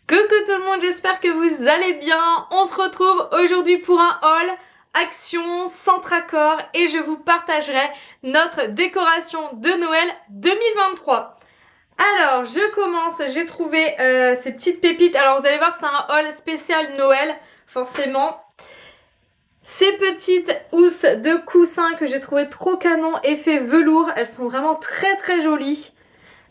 Coucou tout le monde, j'espère que vous allez bien. On se retrouve aujourd'hui pour un haul Action Centre Accor et je vous partagerai notre décoration de Noël 2023. Alors, je commence, j'ai trouvé ces petites pépites. Alors, vous allez voir, c'est un haul spécial Noël, forcément. Ces petites housses de coussins que j'ai trouvé trop canon, effet velours, elles sont vraiment très très jolies.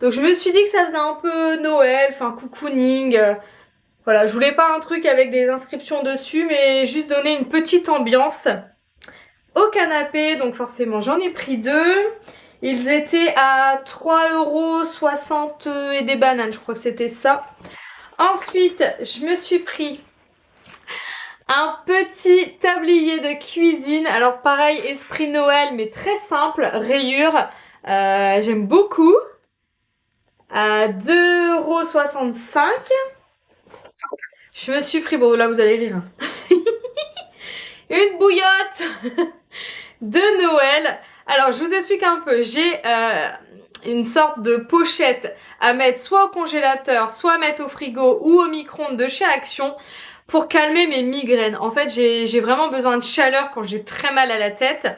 Donc je me suis dit que ça faisait un peu Noël, enfin cocooning. Voilà, je voulais pas un truc avec des inscriptions dessus, mais juste donner une petite ambiance au canapé. Donc forcément, j'en ai pris deux. Ils étaient à 3,60 € et des bananes, je crois que c'était ça. Ensuite, je me suis pris un petit tablier de cuisine. Alors pareil, esprit Noël, mais très simple, rayures. J'aime beaucoup. À 2,65 €. Je me suis pris, bon là vous allez rire, hein. Une bouillotte de Noël. Alors je vous explique un peu, j'ai une sorte de pochette à mettre soit au congélateur, soit à mettre au frigo ou au micro-ondes de chez Action pour calmer mes migraines. En fait j'ai vraiment besoin de chaleur quand j'ai très mal à la tête.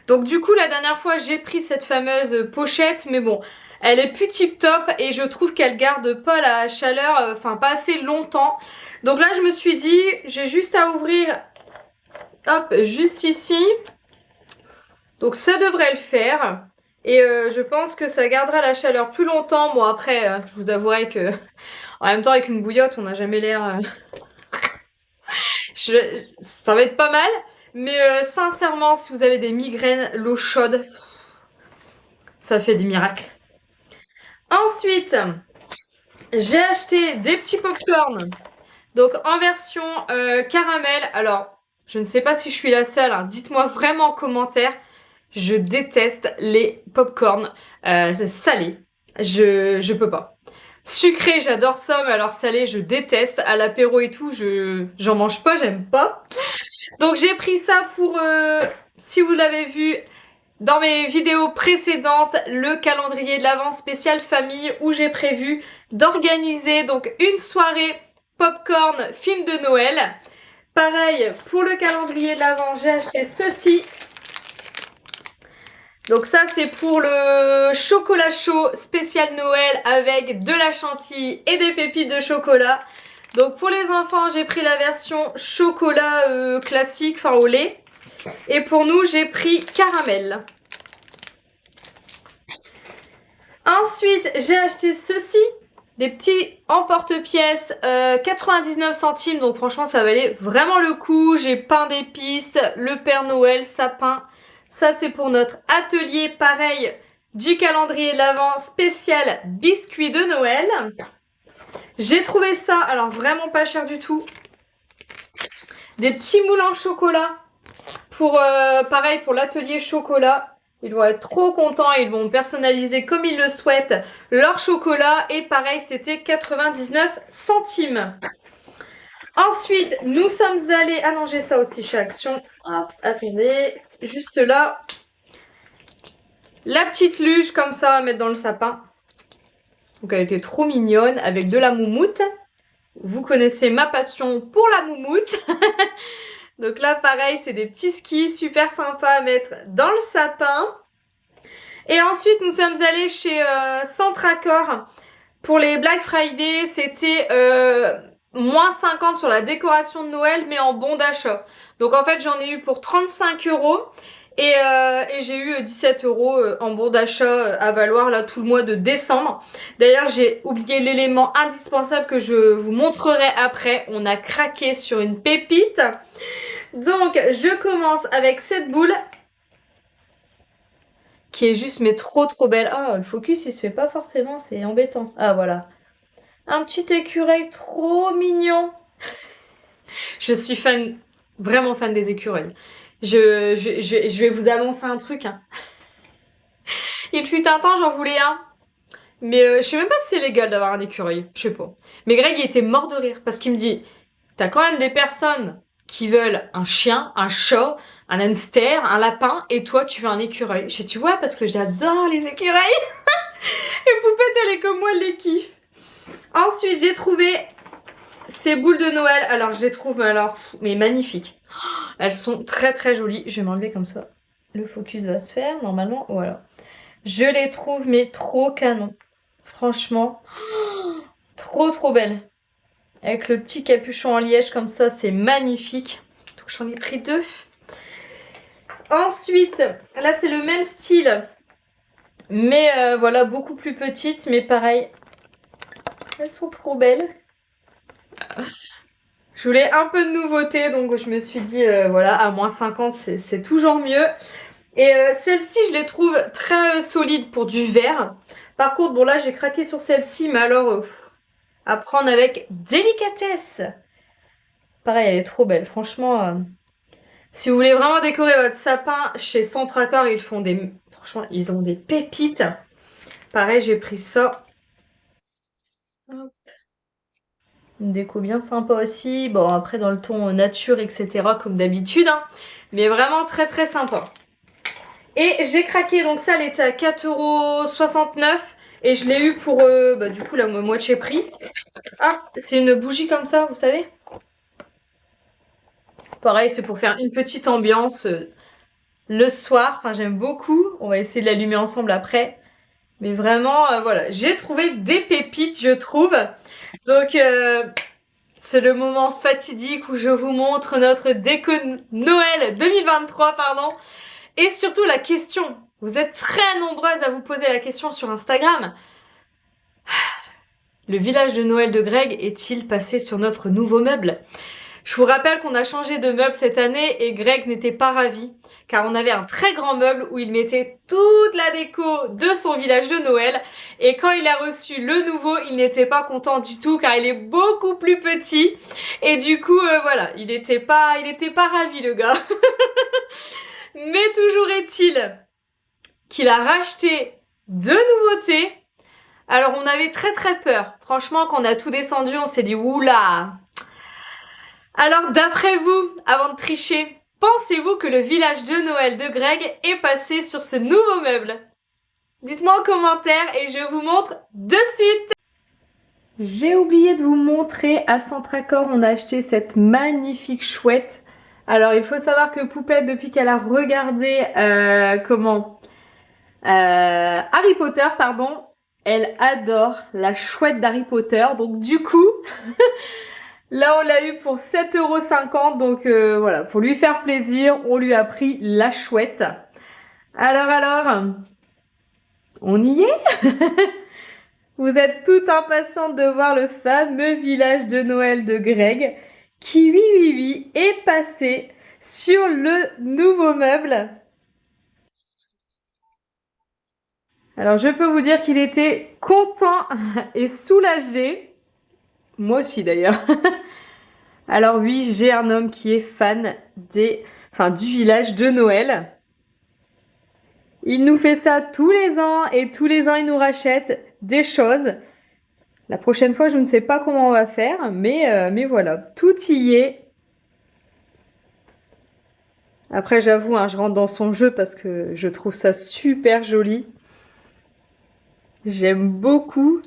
Donc du coup la dernière fois j'ai pris cette fameuse pochette, mais bon, elle est plus tip top et je trouve qu'elle garde pas la chaleur, enfin pas assez longtemps. Donc là je me suis dit, j'ai juste à ouvrir, hop, juste ici. Donc ça devrait le faire. Et je pense que ça gardera la chaleur plus longtemps. Bon après, je vous avouerai que en même temps avec une bouillotte, on n'a jamais l'air... Ça va être pas mal. Mais sincèrement, si vous avez des migraines, l'eau chaude, ça fait des miracles. Ensuite, j'ai acheté des petits pop-corn. Donc en version caramel. Alors, je ne sais pas si je suis la seule, hein. Dites-moi vraiment en commentaire. Je déteste les pop-corn salés. Je peux pas. Sucré, j'adore ça, mais alors salé, je déteste. À l'apéro et tout, j'en mange pas, j'aime pas. Donc j'ai pris ça pour, si vous l'avez vu dans mes vidéos précédentes, le calendrier de l'Avent spécial famille où j'ai prévu d'organiser donc une soirée popcorn film de Noël. Pareil, pour le calendrier de l'Avent, j'ai acheté ceci. Donc ça c'est pour le chocolat chaud spécial Noël avec de la chantilly et des pépites de chocolat. Donc pour les enfants j'ai pris la version chocolat classique, enfin au lait. Et pour nous j'ai pris caramel. Ensuite j'ai acheté ceci. Des petits emporte-pièces 99 centimes. Donc franchement ça valait vraiment le coup. J'ai pain d'épices, le Père Noël, sapin. Ça c'est pour notre atelier, pareil, du calendrier de l'Avent spécial biscuit de Noël. J'ai trouvé ça, alors vraiment pas cher du tout. Des petits moules en chocolat pour, pareil, pour l'atelier chocolat. Ils vont être trop contents, ils vont personnaliser comme ils le souhaitent leur chocolat. Et pareil, c'était 99 centimes. Ensuite, nous sommes allés... Ah non, j'ai ça aussi chez Action. Hop, attendez, juste là. La petite luge comme ça à mettre dans le sapin. Donc elle était trop mignonne avec de la moumoute. Vous connaissez ma passion pour la moumoute. Donc là pareil, c'est des petits skis super sympas à mettre dans le sapin. Et ensuite nous sommes allés chez Centre Accor pour les Black Friday. C'était moins 50 sur la décoration de Noël mais en bon d'achat. Donc en fait j'en ai eu pour 35 €. Et j'ai eu 17 € en bon d'achat à valoir là tout le mois de décembre. D'ailleurs j'ai oublié l'élément indispensable que je vous montrerai après. On a craqué sur une pépite. Donc je commence avec cette boule qui est juste mais trop belle. Ah, le focus il se fait pas forcément, c'est embêtant. Ah voilà. Un petit écureuil trop mignon. Je suis fan, vraiment fan des écureuils. Je vais vous annoncer un truc, hein. Il fut un temps, j'en voulais un. Mais je sais même pas si c'est légal d'avoir un écureuil. Je sais pas. Mais Greg, il était mort de rire parce qu'il me dit, t'as quand même des personnes qui veulent un chien, un chat, un hamster, un lapin, et toi, tu veux un écureuil. Je dis, tu vois, parce que j'adore les écureuils. Et Poupette, elle est comme moi, elle les kiffe. Ensuite, j'ai trouvé ces boules de Noël, alors je les trouve mais magnifiques. Elles sont très très jolies. Je vais m'enlever comme ça. Le focus va se faire normalement. Voilà. Je les trouve mais trop canon. Franchement, trop trop belles. Avec le petit capuchon en liège comme ça, c'est magnifique. Donc j'en ai pris 2. Ensuite, là c'est le même style. Mais voilà, beaucoup plus petites. Mais pareil, elles sont trop belles. Je voulais un peu de nouveauté, donc je me suis dit, voilà, à moins 50, c'est toujours mieux. Et celle-ci, je les trouve très solides pour du verre. Par contre, bon là, j'ai craqué sur celle-ci, mais alors, à prendre avec délicatesse. Pareil, elle est trop belle, franchement. Si vous voulez vraiment décorer votre sapin chez Centracor, ils font des... Franchement, ils ont des pépites. Pareil, j'ai pris ça. Une déco bien sympa aussi. Bon, après dans le ton nature, etc. comme d'habitude. Hein. Mais vraiment très très sympa. Et j'ai craqué, donc ça, elle était à 4,69 €. Et je l'ai eu pour, du coup, la moitié prix. Ah, c'est une bougie comme ça, vous savez. Pareil, c'est pour faire une petite ambiance le soir. Enfin, j'aime beaucoup. On va essayer de l'allumer ensemble après. Mais vraiment, voilà. J'ai trouvé des pépites, je trouve. Donc, c'est le moment fatidique où je vous montre notre déco Noël 2023, pardon. Et surtout la question. Vous êtes très nombreuses à vous poser la question sur Instagram. Le village de Noël de Greg est-il passé sur notre nouveau meuble? Je vous rappelle qu'on a changé de meuble cette année et Greg n'était pas ravi car on avait un très grand meuble où il mettait toute la déco de son village de Noël et quand il a reçu le nouveau, il n'était pas content du tout car il est beaucoup plus petit et du coup voilà, il était pas ravi le gars. Mais toujours est-il qu'il a racheté deux nouveautés. Alors on avait très très peur. Franchement, quand on a tout descendu, on s'est dit oula. Alors d'après vous, avant de tricher, pensez-vous que le village de Noël de Greg est passé sur ce nouveau meuble? Dites-moi en commentaire et je vous montre de suite. J'ai oublié de vous montrer, à Centracor, on a acheté cette magnifique chouette. Alors il faut savoir que Poupette, depuis qu'elle a regardé Harry Potter, pardon, elle adore la chouette d'Harry Potter. Donc du coup, là on l'a eu pour 7,50 €. Donc voilà, pour lui faire plaisir, on lui a pris la chouette. Alors, on y est? Vous êtes tout impatiente de voir le fameux village de Noël de Greg qui, oui, est passé sur le nouveau meuble. Alors je peux vous dire qu'il était content et soulagé. Moi aussi d'ailleurs. Alors oui, j'ai un homme qui est fan du village de Noël. Il nous fait ça tous les ans et tous les ans il nous rachète des choses. La prochaine fois, je ne sais pas comment on va faire, mais voilà, tout y est. Après, j'avoue, hein, je rentre dans son jeu parce que je trouve ça super joli. J'aime beaucoup.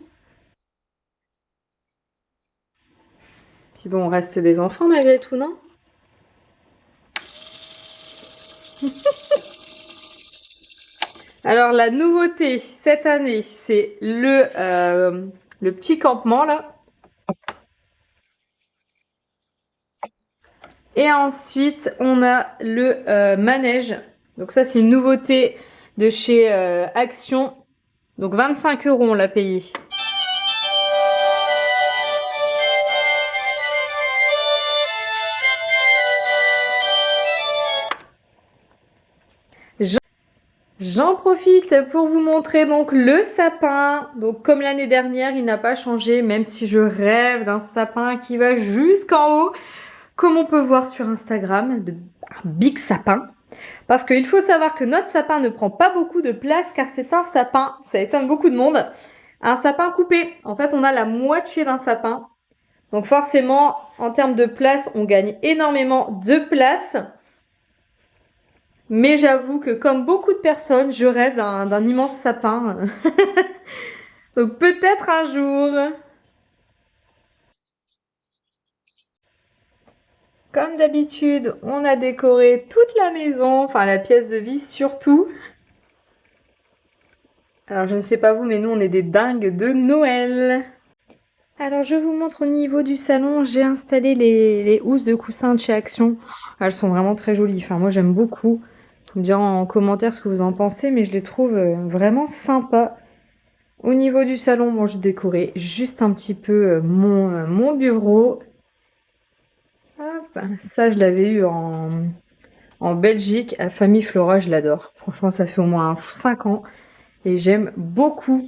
Puis bon, on reste des enfants malgré tout, non? Alors la nouveauté cette année, c'est le petit campement là. Et ensuite, on a le manège. Donc ça, c'est une nouveauté de chez Action. Donc 25 € on l'a payé. J'en profite pour vous montrer donc le sapin. Donc comme l'année dernière, il n'a pas changé, même si je rêve d'un sapin qui va jusqu'en haut, comme on peut voir sur Instagram, un big sapin. Parce qu'il faut savoir que notre sapin ne prend pas beaucoup de place car c'est un sapin, ça étonne beaucoup de monde, un sapin coupé. En fait, on a la moitié d'un sapin. Donc forcément, en termes de place, on gagne énormément de place. Mais j'avoue que comme beaucoup de personnes, je rêve d'un immense sapin. Donc peut-être un jour. Comme d'habitude, on a décoré toute la maison, enfin la pièce de vie surtout. Alors je ne sais pas vous, mais nous on est des dingues de Noël. Alors je vous montre au niveau du salon, j'ai installé les housses de coussin de chez Action. Elles sont vraiment très jolies, enfin moi j'aime beaucoup. Vous me direz en commentaire ce que vous en pensez, mais je les trouve vraiment sympas. Au niveau du salon, bon j'ai décoré juste un petit peu mon bureau. Hop, ça je l'avais eu en Belgique, à Famille Flora, je l'adore. Franchement ça fait au moins 5 ans et j'aime beaucoup.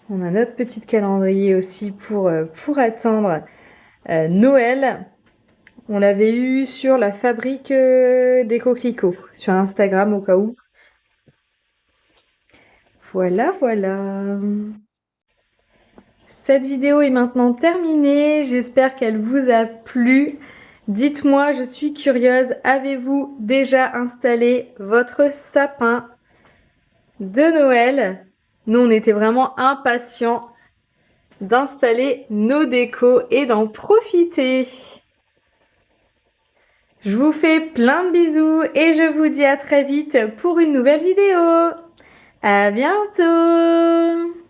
On a notre petit calendrier aussi pour attendre Noël. On l'avait eu sur la fabrique des coquelicots, sur Instagram au cas où. Voilà, voilà. Cette vidéo est maintenant terminée. J'espère qu'elle vous a plu. Dites-moi, je suis curieuse, avez-vous déjà installé votre sapin de Noël? Nous, on était vraiment impatients d'installer nos décos et d'en profiter. Je vous fais plein de bisous et je vous dis à très vite pour une nouvelle vidéo. À bientôt!